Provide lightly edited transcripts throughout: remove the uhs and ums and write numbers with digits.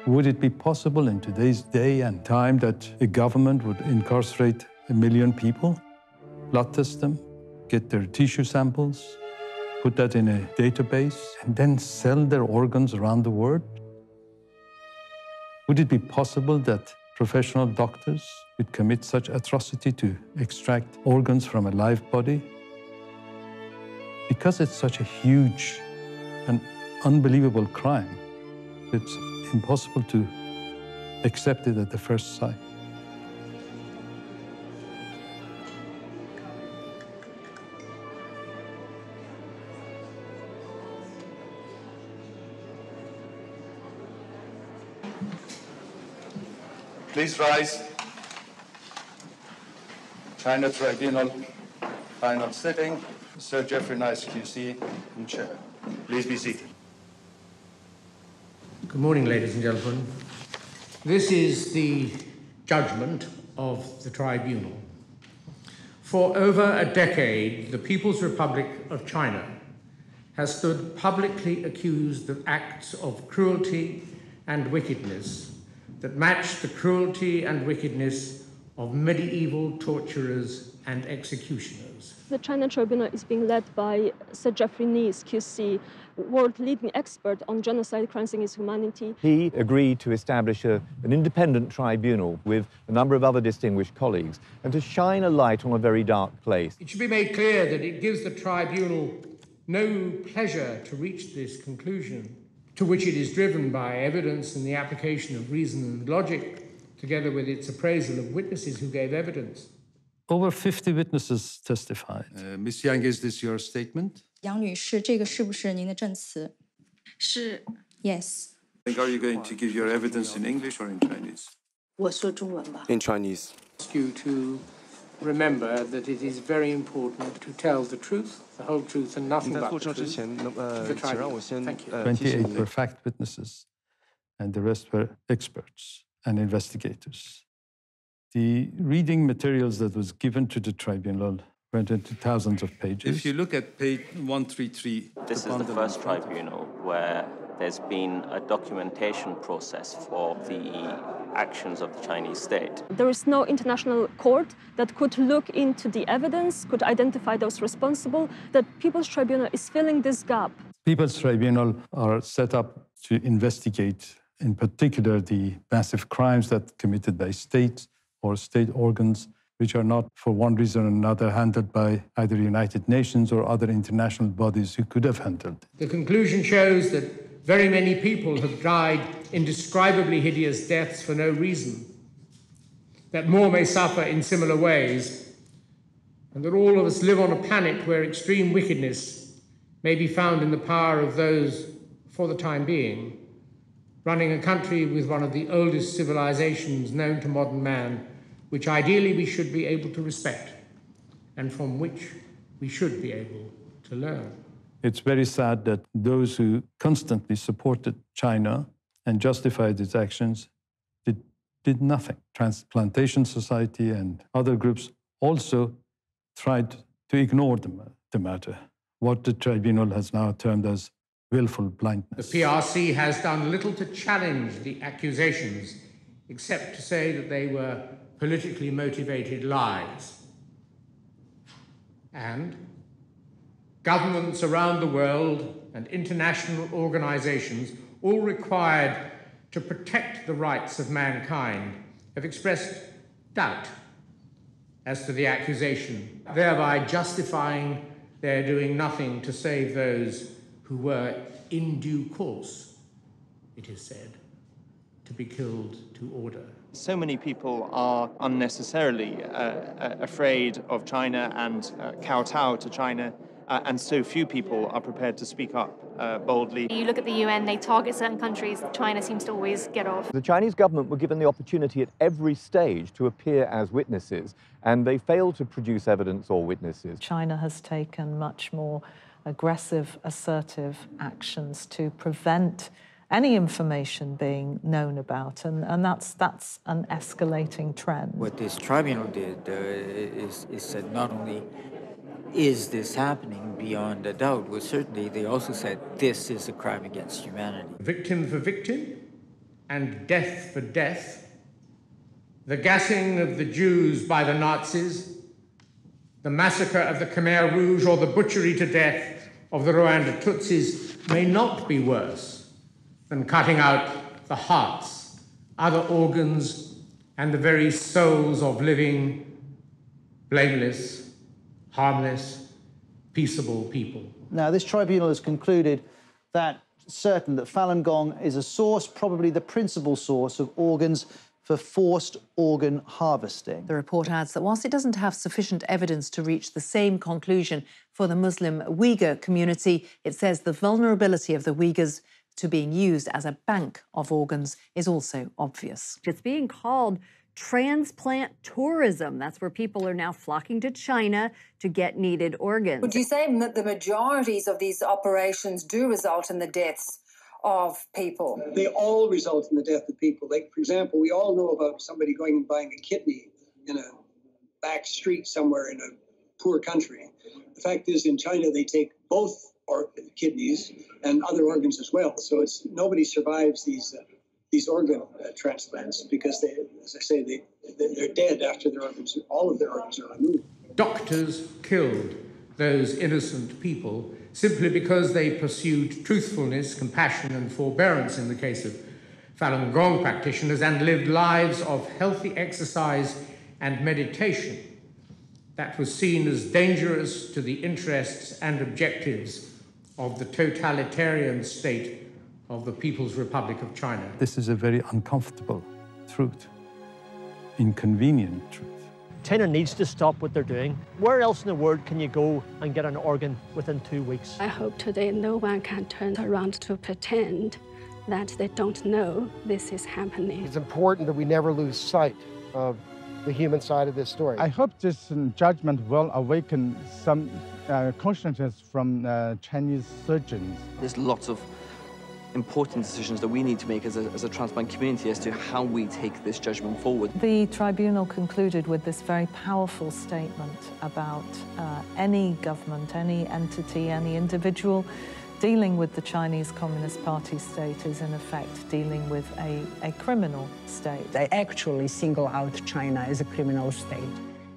Would it be possible in today's day and time that a government would incarcerate 1 million people, blood test them, get their tissue samples, put that in a database, and then sell their organs around the world? Would it be possible that professional doctors would commit such atrocity to extract organs from a live body? Because it's such a huge and unbelievable crime, it's impossible to accept it at the first sight. Please rise. China Tribunal, final sitting. Sir Jeffrey Nice, QC, in chair. Please be seated. Good morning, ladies and gentlemen. This is the judgment of the tribunal. For over a decade, the People's Republic of China has stood publicly accused of acts of cruelty and wickedness that match the cruelty and wickedness of medieval torturers and executioners. The China Tribunal is being led by Sir Jeffrey Nice, QC, world-leading expert on genocide, crimes against humanity. He agreed to establish an independent tribunal with a number of other distinguished colleagues and to shine a light on a very dark place. It should be made clear that it gives the tribunal no pleasure to reach this conclusion, to which it is driven by evidence and the application of reason and logic, together with its appraisal of witnesses who gave evidence. Over 50 witnesses testified. Ms. Yang, is this your statement? 杨女士，这个是不是您的证词？是。 Yes. Are you going to give your evidence in English or in Chinese? 我说中文吧。 In Chinese. Ask you to remember that it is very important to tell the truth, the whole truth, and nothing but the truth. 28 were fact witnesses, and the rest were experts and investigators. The reading materials that was given to the tribunal went into thousands of pages. If you look at page 133... This is the first tribunal where there's been a documentation process for the actions of the Chinese state. There is no international court that could look into the evidence, could identify those responsible. The People's Tribunal is filling this gap. People's Tribunal are set up to investigate, in particular, the massive crimes that committed by states or state organs, which are not, for one reason or another, handled by either United Nations or other international bodies who could have handled it. The conclusion shows that very many people have died indescribably hideous deaths for no reason, that more may suffer in similar ways, and that all of us live on a planet where extreme wickedness may be found in the power of those, for the time being, running a country with one of the oldest civilizations known to modern man, which ideally we should be able to respect, and from which we should be able to learn. It's very sad that those who constantly supported China and justified its actions did nothing. Transplantation Society and other groups also tried to ignore the matter, what the tribunal has now termed as willful blindness. The PRC has done little to challenge the accusations, except to say that they were politically motivated lies. And governments around the world and international organizations, all required to protect the rights of mankind, have expressed doubt as to the accusation, thereby justifying their doing nothing to save those who were in due course, it is said, to be killed to order. So many people are unnecessarily afraid of China and kowtow to China, and so few people are prepared to speak up boldly. You look at the UN, they target certain countries. China seems to always get off. The Chinese government were given the opportunity at every stage to appear as witnesses, and they failed to produce evidence or witnesses. China has taken much more aggressive, assertive actions to prevent any information being known about, and that's an escalating trend. What this tribunal did is said not only is this happening beyond a doubt, but certainly they also said this is a crime against humanity. Victim for victim, and death for death, the gassing of the Jews by the Nazis, the massacre of the Khmer Rouge, or the butchery to death of the Rwanda Tutsis may not be worse than cutting out the hearts, other organs, and the very souls of living, blameless, harmless, peaceable people. Now, this tribunal has concluded that certain that Falun Gong is a source, probably the principal source of organs for forced organ harvesting. The report adds that whilst it doesn't have sufficient evidence to reach the same conclusion for the Muslim Uyghur community, it says the vulnerability of the Uyghurs to being used as a bank of organs is also obvious. It's being called transplant tourism. That's where people are now flocking to China to get needed organs. Would you say that the majorities of these operations do result in the deaths of people? They all result in the death of people. Like, for example, we all know about somebody going and buying a kidney in a back street somewhere in a poor country. The fact is, in China, they take both kidneys and other organs as well. So nobody survives these organ transplants because they, as I say, they're dead after all of their organs are removed. Doctors killed those innocent people simply because they pursued truthfulness, compassion, and forbearance in the case of Falun Gong practitioners and lived lives of healthy exercise and meditation that was seen as dangerous to the interests and objectives of the totalitarian state of the People's Republic of China. This is a very uncomfortable truth, inconvenient truth. China needs to stop what they're doing. Where else in the world can you go and get an organ within 2 weeks? I hope today no one can turn around to pretend that they don't know this is happening. It's important that we never lose sight of the human side of this story. I hope this judgment will awaken some consciousness from Chinese surgeons. There's lots of important decisions that we need to make as a transplant community as to how we take this judgment forward. The tribunal concluded with this very powerful statement about any government, any entity, any individual dealing with the Chinese Communist Party state is in effect dealing with a criminal state. They actually single out China as a criminal state.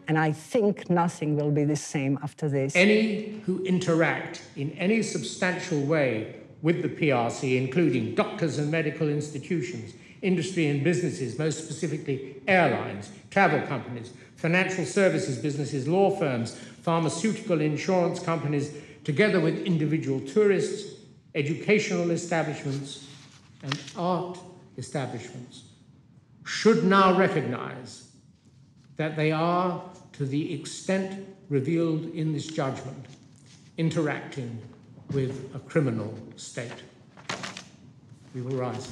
And I think nothing will be the same after this. Any who interact in any substantial way with the PRC, including doctors and medical institutions, industry and businesses, most specifically airlines, travel companies, financial services businesses, law firms, pharmaceutical insurance companies, together with individual tourists, educational establishments, and art establishments, should now recognize that they are, to the extent revealed in this judgment, interacting with a criminal state. We will rise.